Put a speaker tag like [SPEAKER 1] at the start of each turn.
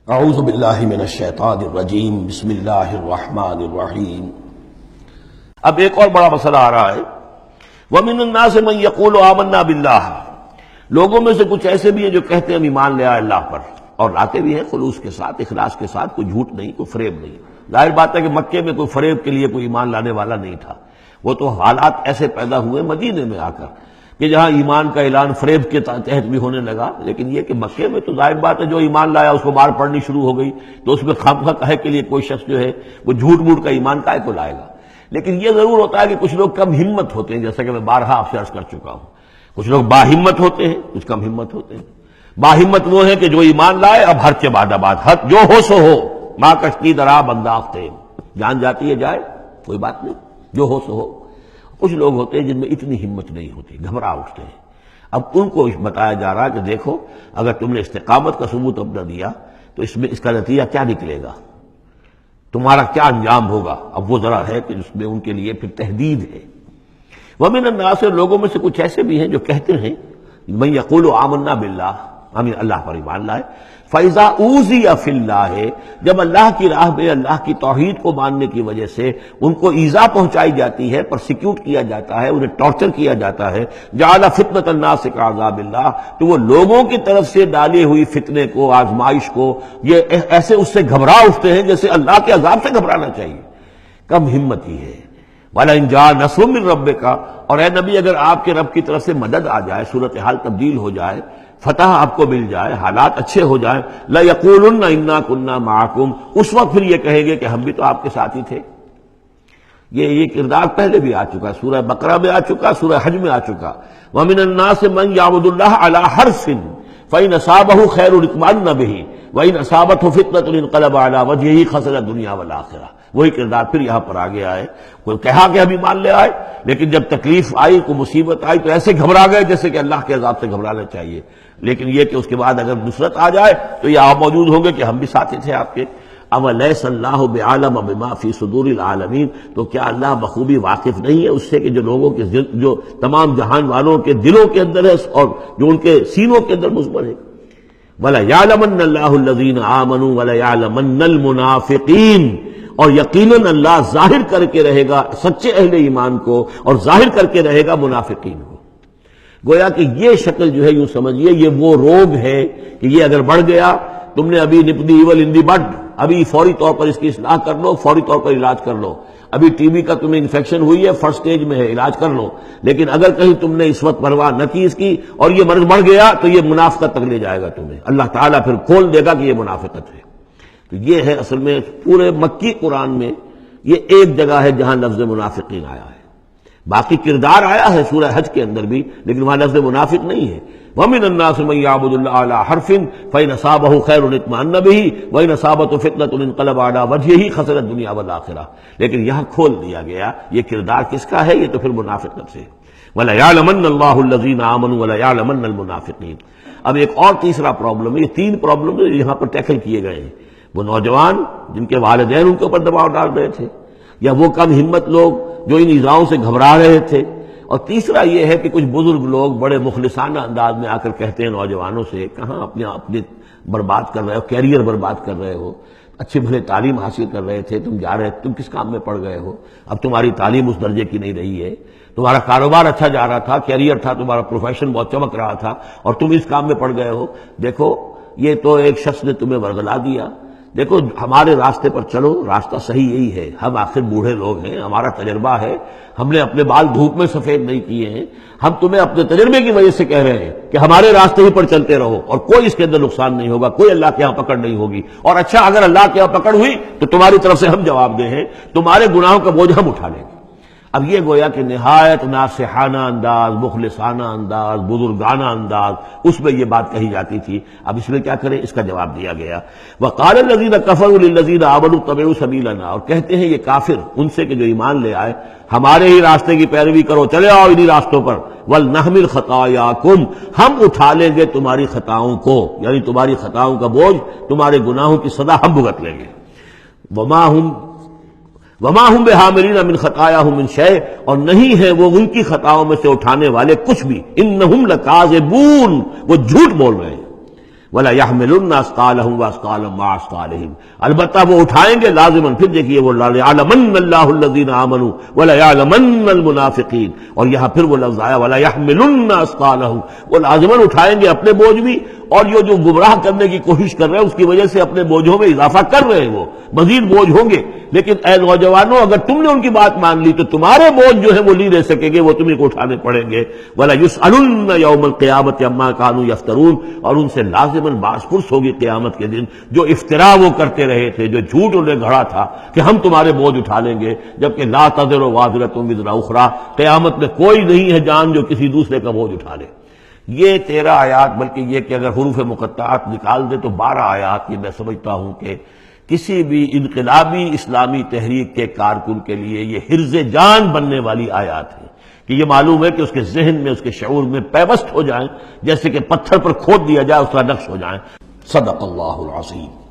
[SPEAKER 1] اعوذ باللہ من الشیطان الرجیم بسم اللہ الرحمن الرحیم۔ اب ایک اور بڑا مسئلہ آ رہا ہے، وَمِنَ النَّاسِ مَن يَقُولُ آمَنَّا بِاللَّهِ، لوگوں میں سے کچھ ایسے بھی ہیں جو کہتے ہیں ہم ایمان لے آئے اللہ پر، اور لاتے بھی ہیں خلوص کے ساتھ، اخلاص کے ساتھ، کوئی جھوٹ نہیں، کوئی فریب نہیں۔ ظاہر بات ہے کہ مکے میں کوئی فریب کے لیے کوئی ایمان لانے والا نہیں تھا، وہ تو حالات ایسے پیدا ہوئے مدینے میں آ کر کہ جہاں ایمان کا اعلان فریب کے تحت بھی ہونے لگا۔ لیکن یہ کہ مکے میں تو ظاہر بات ہے جو ایمان لایا اس کو مار پڑنی شروع ہو گئی، تو اس میں خامخواہ کہے کے لیے کوئی شخص جو ہے وہ جھوٹ موٹ کا ایمان کائے کو لائے گا۔ لیکن یہ ضرور ہوتا ہے کہ کچھ لوگ کم ہمت ہوتے ہیں، جیسا کہ میں بارہا آپ سے عرض کر چکا ہوں، کچھ لوگ باہمت ہوتے ہیں، کچھ کم ہمت ہوتے ہیں۔ باہمت وہ ہے کہ جو ایمان لائے اب ہر کے بعد آباد، حد جو ہو سو ہو، ماں کشتی درا بنداختے، جان جاتی ہے جائے کوئی بات نہیں، جو ہو سو ہو۔ کچھ لوگ ہوتے ہیں جن میں اتنی ہمت نہیں ہوتی، گھبرا اٹھتے ہیں۔ اب ان کو بتایا جا رہا ہے کہ دیکھو اگر تم نے استقامت کا ثبوت اب نہ دیا تو اس میں اس کا نتیجہ کیا نکلے گا، تمہارا کیا انجام ہوگا۔ اب وہ ذرا ہے کہ اس میں ان کے لیے پھر تحدید ہے۔ وَمِنَ النَّاسِ، لوگوں میں سے کچھ ایسے بھی ہیں جو کہتے ہیں مَن يَقُولُ آمَنَّا بِاللَّهِ، ہم اللہ پر ایمان لائے، فَإِذَا أُوذِيَ فِي اللَّهِ، جب اللہ کی راہ میں اللہ کی توحید کو ماننے کی وجہ سے ان کو ایذا پہنچائی جاتی ہے، پرسیکیوٹ کیا جاتا ہے، انہیں ٹارچر کیا جاتا ہے، جعل فتنة الناس كعذاب اللہ، تو وہ لوگوں کی طرف سے ڈالی ہوئی فتنے کو، آزمائش کو، یہ ایسے اس سے گھبرا اٹھتے ہیں جیسے اللہ کے عذاب سے گھبرانا چاہیے۔ کم ہمتی ہے۔ وَلَئِن جَاءَ نَصْرٌ مِّن رَّبِّكَ، اور اے نبی اگر آپ کے رب کی طرف سے مدد آ جائے، صورتحال تبدیل ہو جائے، فتح آپ کو مل جائے، حالات اچھے ہو جائیں، لَيَقُولُنَّ إِنَّا كُنَّا مَعَكُمْ، اس وقت پھر یہ کہیں گے کہ ہم بھی تو آپ کے ساتھ ہی تھے۔ یہ کردار پہلے بھی آ چکا، سورہ بقرہ میں آ چکا، سورہ حج میں آ چکا۔ وَمِنَ النَّاسِ مَن يَعْبُدُ اللَّهَ عَلَىٰ حَرْفٍ فَإِنْ أَصَابَهُ خَيْرٌ اطْمَأَنَّ بِهِ وَإِنْ أَصَابَتْهُ فِتْنَةٌ انقلب عَلَىٰ وَجْهِهِ خَسِرَ الدُّنْيَا وَالْآخِرَةَ۔ وہی کردار پھر یہاں پر آ گیا ہے۔ کوئی کہا کہ ہم ایمان لے آئے، لیکن جب تکلیف آئی، کوئی مصیبت آئی تو ایسے گھبرا گئے جیسے کہ اللہ کے عذاب سے گھبرانا چاہیے۔ لیکن یہ کہ اس کے بعد اگر نصرت آ جائے تو یہ آپ موجود ہوں گے کہ ہم بھی ساتھی تھے آپ کے۔ اَوَلَيْسَ اللَّهُ بِعَالَمَ بِمَا فِي صُدُورِ الْعَالَمِينَ، تو کیا اللہ بخوبی واقف نہیں ہے اس سے کہ جو لوگوں کے جو تمام جہان والوں کے دلوں کے اندر ہے اور جو ان کے سینوں کے اندر مضمر ہے۔ وَلَيَعْلَمَنَّ اللَّهُ الَّذِينَ آمَنُوا وَلَيَعْلَمَنَّ الْمُنَافِقِينَ، اور یقیناً اللہ ظاہر کر کے رہے گا سچے اہل ایمان کو اور ظاہر کر کے رہے گا منافقین کو۔ گویا کہ یہ شکل جو ہے یوں سمجھیے یہ وہ روگ ہے کہ یہ اگر بڑھ گیا، تم نے ابی نپ دی ایول ان دی بڈ، ابھی فوری طور پر اس کی اصلاح کر لو، فوری طور پر علاج کر لو۔ ابھی ٹی بی کا تمہیں انفیکشن ہوئی ہے، فرسٹ سٹیج میں ہے، علاج کر لو۔ لیکن اگر کہیں تم نے اس وقت پرواہ نہ کی اس کی اور یہ مرض بڑھ گیا تو یہ منافقت تک لے جائے گا تمہیں، اللہ تعالیٰ پھر کھول دے گا کہ یہ منافقت ہے۔ تو یہ ہے اصل میں پورے مکی قرآن میں یہ ایک جگہ ہے جہاں لفظ منافقین آیا ہے۔ باقی کردار آیا ہے سورہ حج کے اندر بھی، لیکن وہاں لفظ منافق نہیں ہے۔ وَمِنَ النَّاسِ مَن يَعْبُدُ اللَّهَ عَلَىٰ حَرْفٍ فَإِنْ أَصَابَهُ خَيْرٌ اطْمَأَنَّ بِهِ وَإِنْ أَصَابَتْهُ فِتْنَةٌ انقلب عَلَىٰ وَجْهِهِ خَسِرَ الدُّنْيَا وَالْآخِرَةَ۔ لیکن یہاں کھول دیا گیا یہ کردار کس کا ہے، یہ تو پھر منافقت سے۔ وَلَيَعْلَمَنَّ اللَّهُ الَّذِينَ آمَنُوا وَلَيَعْلَمَنَّ الْمُنَافِقِينَ۔ اب ایک اور تیسرا پرابلم ہے، یہ تین پرابلم یہاں پر ٹیکل کیے گئے ہیں۔ وہ نوجوان جن کے والدین ان کے اوپر دباؤ ڈال رہے تھے، یا وہ کم ہمت لوگ جو ان ایذاؤں سے گھبرا رہے تھے، اور تیسرا یہ ہے کہ کچھ بزرگ لوگ بڑے مخلصانہ انداز میں آ کر کہتے ہیں نوجوانوں سے، کہاں اپنے برباد کر رہے ہو، کیریئر برباد کر رہے ہو، اچھی بھلے تعلیم حاصل کر رہے تھے، تم جا رہے تم کس کام میں پڑ گئے ہو، اب تمہاری تعلیم اس درجے کی نہیں رہی ہے، تمہارا کاروبار اچھا جا رہا تھا، کیریئر تھا، تمہارا پروفیشن بہت چمک رہا تھا، اور تم اس کام میں پڑ گئے ہو۔ دیکھو یہ تو ایک شخص نے تمہیں ورغلا دیا، دیکھو ہمارے راستے پر چلو، راستہ صحیح یہی ہے، ہم آخر بوڑھے لوگ ہیں، ہمارا تجربہ ہے، ہم نے اپنے بال دھوپ میں سفید نہیں کیے ہیں، ہم تمہیں اپنے تجربے کی وجہ سے کہہ رہے ہیں کہ ہمارے راستے ہی پر چلتے رہو اور کوئی اس کے اندر نقصان نہیں ہوگا، کوئی اللہ کے ہاں پکڑ نہیں ہوگی، اور اچھا اگر اللہ کے ہاں پکڑ ہوئی تو تمہاری طرف سے ہم جواب دہ ہیں، تمہارے گناہوں کا بوجھ ہم اٹھا لیں گے۔ اب یہ گویا کہ نہایت ناصحانہ انداز، مخلصانہ انداز، بزرگانہ انداز، اس میں یہ بات کہی جاتی تھی۔ اب اس میں کیا کریں، اس کا جواب دیا گیا۔ وَقَالَ الَّذِينَ كَفَرُوا لِلَّذِينَ آمَنُوا اتَّبِعُوا سَبِيلَنَا، اور کہتے ہیں یہ کافر ان سے کہ جو ایمان لے آئے، ہمارے ہی راستے کی پیروی کرو، چلے آؤ انہی راستوں پر۔ وَلْنَحْمِلْ خَطَايَاكُمْ، ہم اٹھا لیں گے تمہاری خطاؤں کو، یعنی تمہاری خطاؤں کا بوجھ، تمہارے گناہوں کی سزا ہم بھگت لیں گے۔ وما ہم بحاملین من خطایاہم من شیء، اور نہیں ہے وہ ان کی خطاؤں میں سے اٹھانے والے کچھ بھی۔ انہم لکاذبون، وہ جھوٹ بول رہے ہیں۔ وَلَا يَحْمِلُنَّ أَثْقَالَهُمْ وَأَثْقَالًا مَعَ أَثْقَالِهِمْ، البتہ وہ اٹھائیں گے لازماً. پھر دیکھیے وہ لَيَعْلَمَنَّ اللَّهُ الَّذِينَ آمَنُوا وَلَيَعْلَمَنَّ الْمُنَافِقِينَ، اور یہاں پھر وہ لفظ آیا وَلَا يَحْمِلُنَّ أَثْقَالَهُم، وہ لازماً اٹھائیں گے اپنے بوجھ بھی، اور جو گمراہ کرنے کی کوشش کر رہے ہیں اس کی وجہ سے اپنے بوجھوں میں اضافہ کر رہے ہیں، وہ مزید بوجھ ہوں گے. لیکن اے نوجوانوں، اگر تم نے ان کی بات مان لی تو تمہارے بوجھ جو ہے وہ نہیں رہ سکیں گے، وہ تمہیں کو اٹھانے پڑیں گے. وَلَا يُسْأَلُنَّ يَوْمَ الْقِيَامَةِ عَمَّا كَانُوا يَفْتَرُونَ، اور ان سے لازماً باس پرس ہوگی قیامت کے دن جو افترا وہ کرتے رہے تھے، جو جھوٹ انہوں نے گھڑا تھا کہ ہم تمہارے بوجھ اٹھا لیں گے، جبکہ لا تزر وازرۃ وزر اخرى، قیامت میں کوئی نہیں ہے جان جو کسی دوسرے کا بوجھ اٹھا لے. یہ 13 آیات، بلکہ یہ کہ اگر حروف مقطعات نکال دے تو 12 آیات، یہ میں سمجھتا ہوں کہ کسی بھی انقلابی اسلامی تحریک کے کارکن کے لیے یہ حرز جان بننے والی آیات ہیں، کہ یہ معلوم ہے کہ اس کے ذہن میں، اس کے شعور میں پیوست ہو جائیں، جیسے کہ پتھر پر کھود دیا جائے اس کا نقش ہو جائیں. صدق اللہ العظیم.